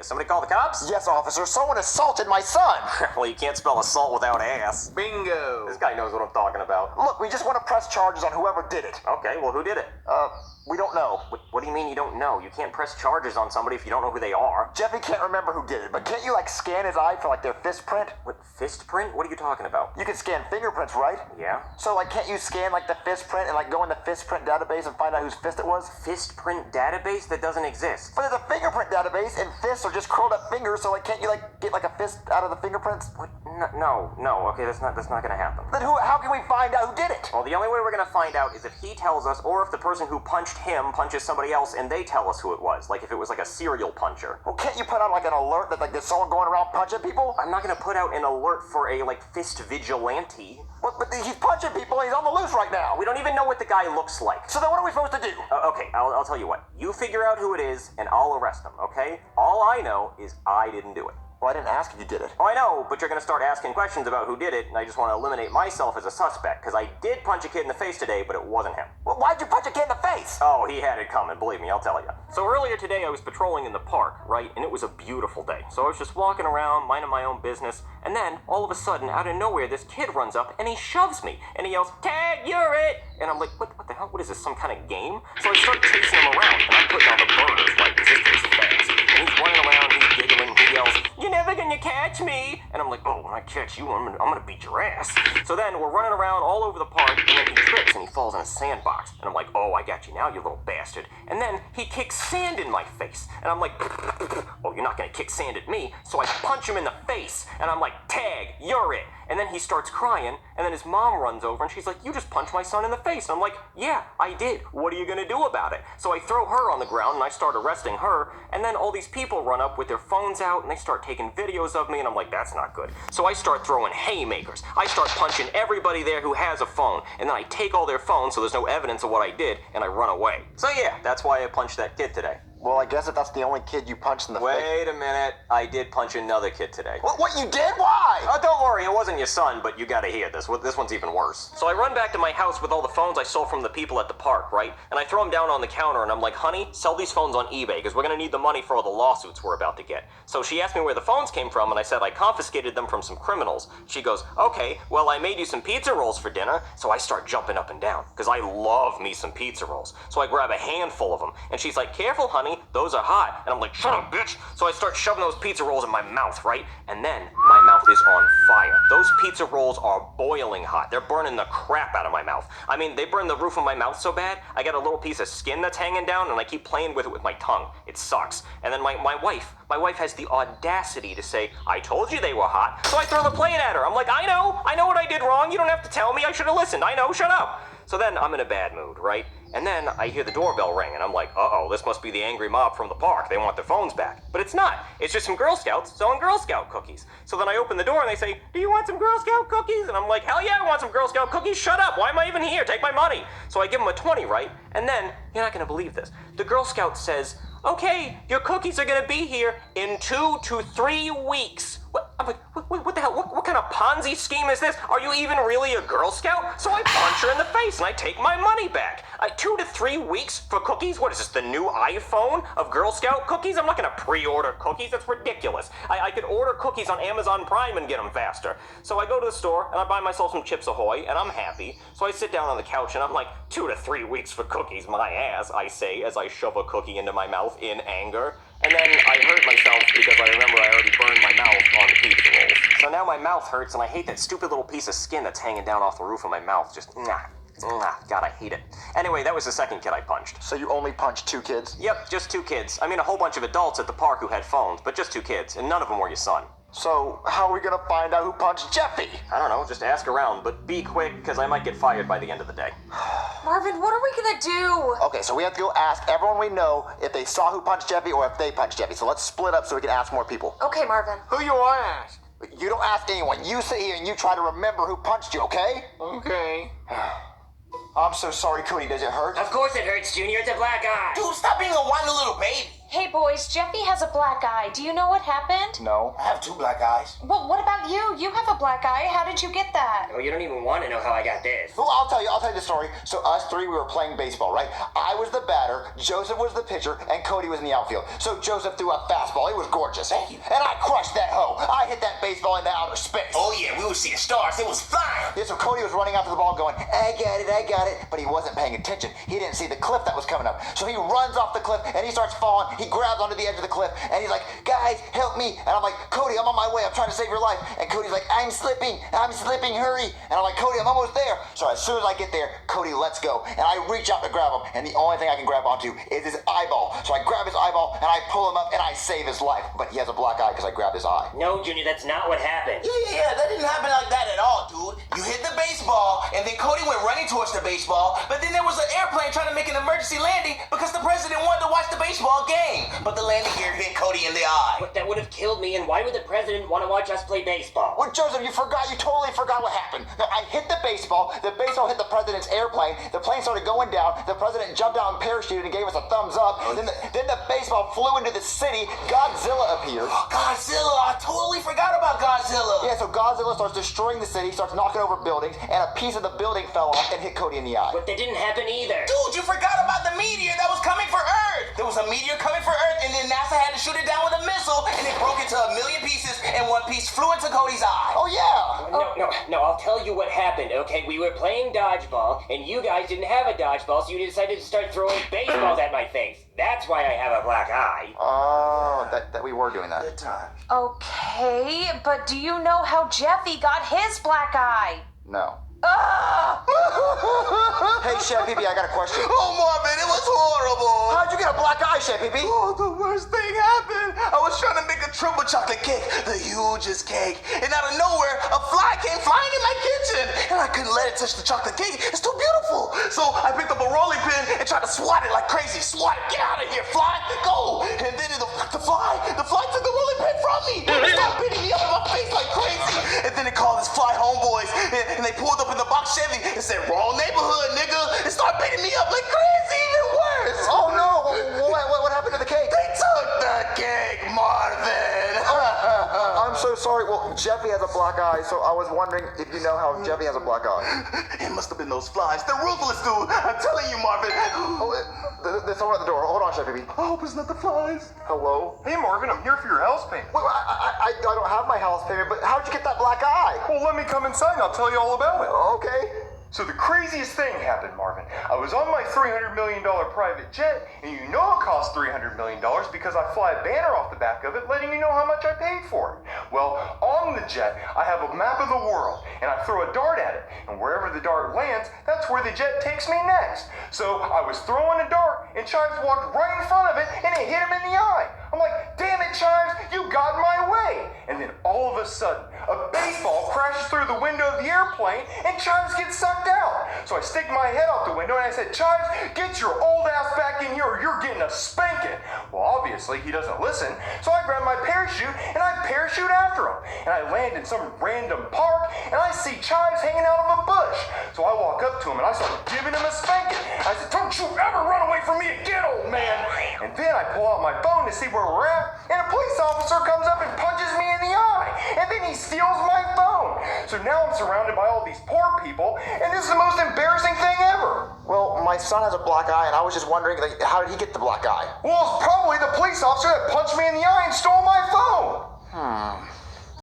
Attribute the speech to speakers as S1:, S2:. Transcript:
S1: Somebody call the cops?
S2: Yes, officer. Someone assaulted my son.
S1: Well, you can't spell assault without ass.
S3: Bingo.
S1: This guy knows what I'm talking about.
S2: Look, we just want to press charges on whoever did it.
S1: Okay, well, who did it?
S2: We don't know.
S1: What do you mean you don't know? You can't press charges on somebody if you don't know who they are.
S2: Jeffy can't remember who did it, but can't you, scan his eye for, their fist print?
S1: What, fist print? What are you talking about?
S2: You can scan fingerprints, right?
S1: Yeah.
S2: So, can't you scan, the fist print and, go in the fist print database and find out whose fist it was?
S1: Fist print database? That doesn't exist.
S2: But there's a fingerprint database, and fists are just curled up fingers, so, can't you, get, a fist out of the fingerprints?
S1: What? No. Okay, that's not gonna happen.
S2: Then how can we find out who did it?
S1: Well, the only way we're gonna find out is if he tells us, or if the person who punched him punches somebody else and they tell us who it was. Like if it was a serial puncher.
S2: Well, can't you put out, an alert that, there's someone going around punching people?
S1: I'm not gonna put out an alert for a, fist vigilante.
S2: Well, but he's punching people and he's on the loose right now.
S1: We don't even know what the guy looks like.
S2: So then what are we supposed to do?
S1: Okay, I'll tell you what. You figure out who it is and I'll arrest him, okay? All I know is I didn't do it.
S2: Well, I didn't ask if you did it.
S1: Oh, I know, but you're gonna start asking questions about who did it, and I just want to eliminate myself as a suspect, because I did punch a kid in the face today, but it wasn't him.
S2: Well, why'd you punch a kid in the face?
S1: Oh, he had it coming, believe me, I'll tell you. So earlier today, I was patrolling in the park, right, and it was a beautiful day. So I was just walking around, minding my own business, and then, all of a sudden, out of nowhere, this kid runs up, and he shoves me, and he yells, "Tag, you're it!" And I'm like, what the hell, what is this, some kind of game? So I start chasing him around, and I'm putting on the burners, right, because this kid's fast. And he's running around, he's giggling, he yells, "You're never gonna catch me!" And I'm like, oh, when I catch you, I'm gonna beat your ass. So then we're running around all over the park, and then he trips and he falls in a sandbox. And I'm like, oh, I got you now, you little bastard. And then he kicks sand in my face. And I'm like, oh, you're not gonna kick sand at me. So I punch him in the face, and I'm like, "Tag, you're it." And then he starts crying, and then his mom runs over, and she's like, "You just punched my son in the face." And I'm like, "Yeah, I did. What are you gonna do about it?" So I throw her on the ground, and I start arresting her, and then all these people run up with their phones out, and they start taking videos of me, and I'm like, that's not good. So I start throwing haymakers. I start punching everybody there who has a phone, and then I take all their phones so there's no evidence of what I did, and I run away. So yeah, that's why I punched that kid today.
S2: Well, I guess if that's the only kid you punched in the face...
S1: Wait a minute, I did punch another kid today.
S2: What, you did? Why?
S1: Oh, don't worry, it wasn't your son, but you gotta hear this. This one's even worse. So I run back to my house with all the phones I stole from the people at the park, right? And I throw them down on the counter, and I'm like, "Honey, sell these phones on eBay, because we're gonna need the money for all the lawsuits we're about to get." So she asked me where the phones came from, and I said I confiscated them from some criminals. She goes, "Okay, well, I made you some pizza rolls for dinner." So I start jumping up and down, because I love me some pizza rolls. So I grab a handful of them, and she's like, "Careful, honey, those are hot." And I'm like, "Shut up, bitch." So I start shoving those pizza rolls in my mouth, right? And then my mouth is on fire. Those pizza rolls are boiling hot. They're burning the crap out of my mouth. I mean, they burn the roof of my mouth so bad, I got a little piece of skin that's hanging down, and I keep playing with it with my tongue. It sucks. And then my wife has the audacity to say, "I told you they were hot." So I throw the plate at her. I'm like, I know what I did wrong. You don't have to tell me. I should have listened. I know, shut up. So then I'm in a bad mood, right? And then I hear the doorbell ring, and I'm like, uh-oh, this must be the angry mob from the park. They want their phones back. But it's not. It's just some Girl Scouts selling Girl Scout cookies. So then I open the door, and they say, "Do you want some Girl Scout cookies?" And I'm like, hell yeah, I want some Girl Scout cookies. Shut up. Why am I even here? Take my money. So I give them a 20, right? And then, you're not going to believe this. The Girl Scout says, "Okay, your cookies are going to be here in 2 to 3 weeks." I'm like, what the hell? What kind of Ponzi scheme is this? Are you even really a Girl Scout? So I punch her in the face and I take my money back. 2 to 3 weeks for cookies? What is this, the new iPhone of Girl Scout cookies? I'm not gonna pre-order cookies. That's ridiculous. I could order cookies on Amazon Prime and get them faster. So I go to the store and I buy myself some Chips Ahoy and I'm happy. So I sit down on the couch and I'm like, 2 to 3 weeks for cookies, my ass, I say as I shove a cookie into my mouth in anger. And then I hurt myself because I remember I already burned my mouth on the pizza rolls. So now my mouth hurts and I hate that stupid little piece of skin that's hanging down off the roof of my mouth. Just, God, I hate it. Anyway, that was the second kid I punched.
S2: So you only punched 2 kids?
S1: Yep, just 2 kids. I mean, a whole bunch of adults at the park who had phones, but just 2 kids, and none of them were your son.
S2: So how are we gonna find out who punched Jeffy?
S1: I don't know, just ask around, but be quick, because I might get fired by the end of the day.
S4: Marvin, what are we gonna do?
S2: Okay, so we have to go ask everyone we know if they saw who punched Jeffy or if they punched Jeffy. So let's split up so we can ask more people.
S4: Okay, Marvin.
S3: Who you want to ask?
S2: You don't ask anyone. You sit here and you try to remember who punched you, okay?
S3: Okay.
S2: I'm so sorry, Cody. Does it hurt?
S5: Of course it hurts, Junior. It's a black eye.
S6: Dude, stop being a whiny little baby.
S4: Hey boys, Jeffy has a black eye. Do you know what happened?
S2: No.
S5: I have 2 black eyes.
S4: Well, what about you? You have a black eye. How did you get that?
S1: Oh, you don't even want to know how I got this.
S2: Well, I'll tell you the story. So us 3, we were playing baseball, right? I was the batter, Joseph was the pitcher, and Cody was in the outfield. So Joseph threw a fastball. It was gorgeous.
S5: Thank you.
S2: And I crushed that hoe. I hit that baseball into outer space.
S5: Oh yeah, we were seeing stars. It was flying.
S2: Yeah, so Cody was running after the ball going, I got it, but he wasn't paying attention. He didn't see the cliff that was coming up. So he runs off the cliff, and he starts falling. He grabs onto the edge of the cliff, and he's like, guys, help me. And I'm like, Cody, I'm on my way. I'm trying to save your life. And Cody's like, I'm slipping, hurry. And I'm like, Cody, I'm almost there. So as soon as I get there, Cody lets go. And I reach out to grab him, and the only thing I can grab onto is his eyeball. So I grab his eyeball, and I pull him up, and I save his life. But he has a black eye because I grabbed his eye.
S1: No, Junior, that's not what happened.
S5: Yeah, that didn't happen like that at all, dude. You hit the baseball, and then Cody went running towards the baseball, but then there was an airplane trying to make an emergency landing because the president wanted to watch the baseball game. But the landing gear hit Cody in the eye.
S1: But that would have killed me, and why would the president want to watch us play baseball?
S2: Well, Joseph, you totally forgot what happened. No, I hit the baseball hit the president's airplane, the plane started going down, the president jumped out and parachuted and gave us a thumbs up, then the baseball flew into the city, Godzilla appeared.
S5: Godzilla, I totally forgot about Godzilla.
S2: Yeah, so Godzilla starts destroying the city, starts knocking over buildings, and a piece of the building fell off and hit Cody in the eye.
S1: But that didn't happen either.
S5: Dude, you forgot about the meteor that was coming for Earth. There was a meteor coming for Earth, and then NASA had to shoot it down with a missile, and it broke into a million pieces, and one piece flew into Cody's eye.
S2: Oh, yeah!
S1: No, I'll tell you what happened, okay? We were playing dodgeball, and you guys didn't have a dodgeball, so you decided to start throwing baseballs at my face. That's why I have a black eye.
S2: Oh, that we were doing that.
S5: Good time.
S4: Okay, but do you know how Jeffy got his black eye?
S2: No.
S4: Ugh!
S2: Hey, Chef Pee-Pee, I got a question.
S5: Oh, Marvin, it was horrible.
S2: How'd you get a black eye, Chef Pee-Pee?
S5: Oh, the worst thing happened. I was trying to make a triple chocolate cake, the hugest cake, and out of nowhere, a fly came flying in my kitchen, and I couldn't let it touch the chocolate cake. It's too beautiful. So I picked up a rolling pin and tried to swat it like crazy. Swat it. Get out of here, fly. Go. And then the fly took the rolling pin from me. It started beating me up in my face like crazy. And then it called his fly homeboys, and they pulled up in the box Chevy and said, wrong neighborhood, nigga. And started beating me up like crazy, even worse.
S2: Oh, no. What happened to the cake?
S5: They took the cake, Marvin.
S2: I'm so sorry. Well, Jeffy has a black eye, so I was wondering if you know how Jeffy has a black eye.
S5: It must have been those flies. They're ruthless, dude. I'm telling you, Marvin.
S2: Oh, there's someone at the door. Hold on, Chef Pee-Pee.
S5: I hope it's not the flies.
S2: Hello?
S3: Hey, Marvin, I'm here for your house payment.
S2: Wait, I don't have my house payment, but how'd you get that black eye?
S3: Well, let me come inside and I'll tell you all about it.
S2: Okay.
S3: So the craziest thing happened, Marvin. I was on my $300 million private jet, and you know it costs $300 million because I fly a banner off the back of it letting you know how much I paid for it. Well, on the jet, I have a map of the world, and I throw a dart at it, and wherever the dart lands, that's where the jet takes me next. So I was throwing a dart, and Chives walked right in front of it, and it hit him in the eye. I'm like, damn it, Chives, you got in my way. And then all of a sudden, a baseball crashes through the window of the airplane, and Chives gets sucked out. So I stick my head out the window, and I said, Chives, get your old ass back in here, or you're getting a spanking. Well, obviously, he doesn't listen, so I grab my parachute, and I parachute after him. And I land in some random park, and I see Chives hanging out of a bush. So I walk up to him, and I start giving him a spanking. I said, don't you ever run away from me again, old man. And then I pull out my phone to see where we're at, and a police officer comes up and punches me in the eye. And then he steals my phone. So now I'm surrounded by all these poor people, and this is the most embarrassing thing ever.
S2: Well, my son has a black eye, and I was just wondering, like, how did he get the black eye?
S3: Well, it's probably the police officer that punched me in the eye and stole my phone.